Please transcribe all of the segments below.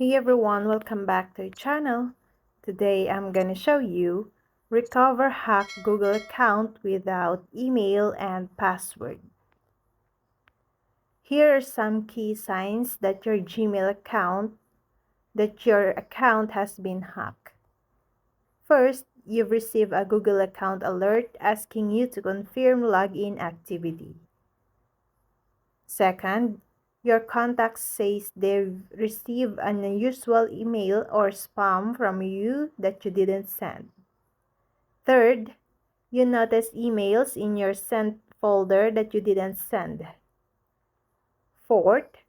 Hey everyone, welcome back to the channel. Today I'm gonna show you recover hack Google account without email and password. Here are some key signs that your account has been hacked. First, you've received a Google account alert asking you to confirm login activity. Second, your contacts says they've received an unusual email or spam from you that you didn't send. Third, you notice emails in your sent folder that you didn't send. Fourth,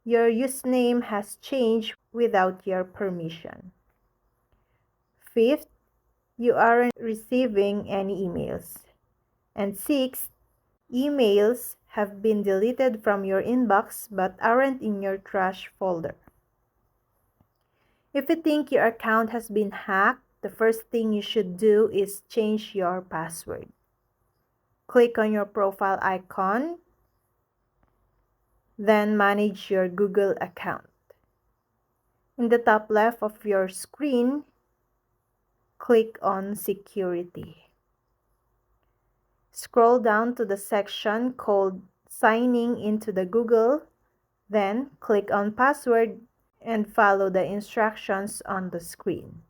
your username has changed without your permission. Fifth, you aren't receiving any emails. And sixth, emails have been deleted from your inbox but aren't in your trash folder. If you think your account has been hacked, the first thing you should do is change your password. Click on your profile icon, then manage your Google account. In the top left of your screen, click on Security. Scroll down to the section called Signing into the Google, then click on Password and follow the instructions on the screen.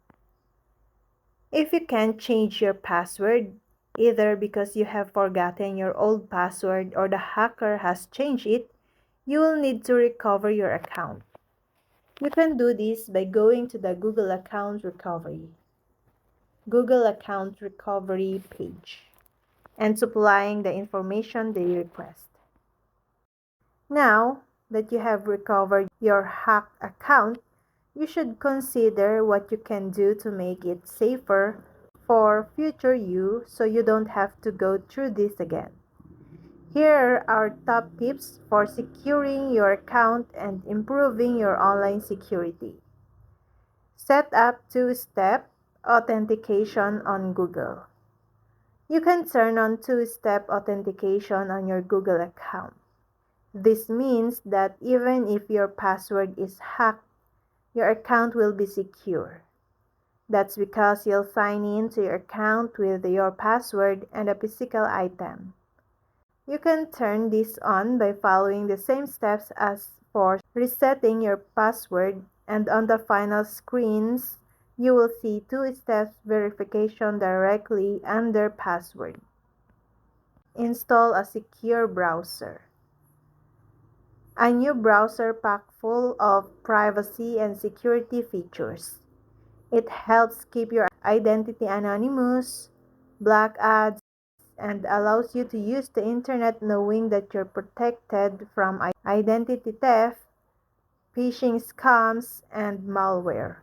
If you can't change your password, either because you have forgotten your old password or the hacker has changed it, you will need to recover your account. You can do this by going to the Google Account Recovery page and supplying the information they request. Now that you have recovered your hacked account, you should consider what you can do to make it safer for future you so you don't have to go through this again. Here are our top tips for securing your account and improving your online security. Set up two-step authentication on Google. You can turn on two-step authentication on your Google account. This means that even if your password is hacked, your account will be secure. That's because you'll sign in to your account with your password and a physical item. You can turn this on by following the same steps as for resetting your password, and on the final screens, you will see two-step verification directly under password. Install a secure browser. A new browser pack full of privacy and security features. It helps keep your identity anonymous, block ads, and allows you to use the internet knowing that you're protected from identity theft, phishing scams, and malware.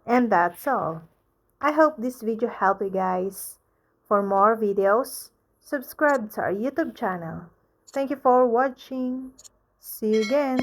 And that's all. I hope this video helped you guys. For more videos, subscribe to our YouTube channel. Thank you for watching. See you again.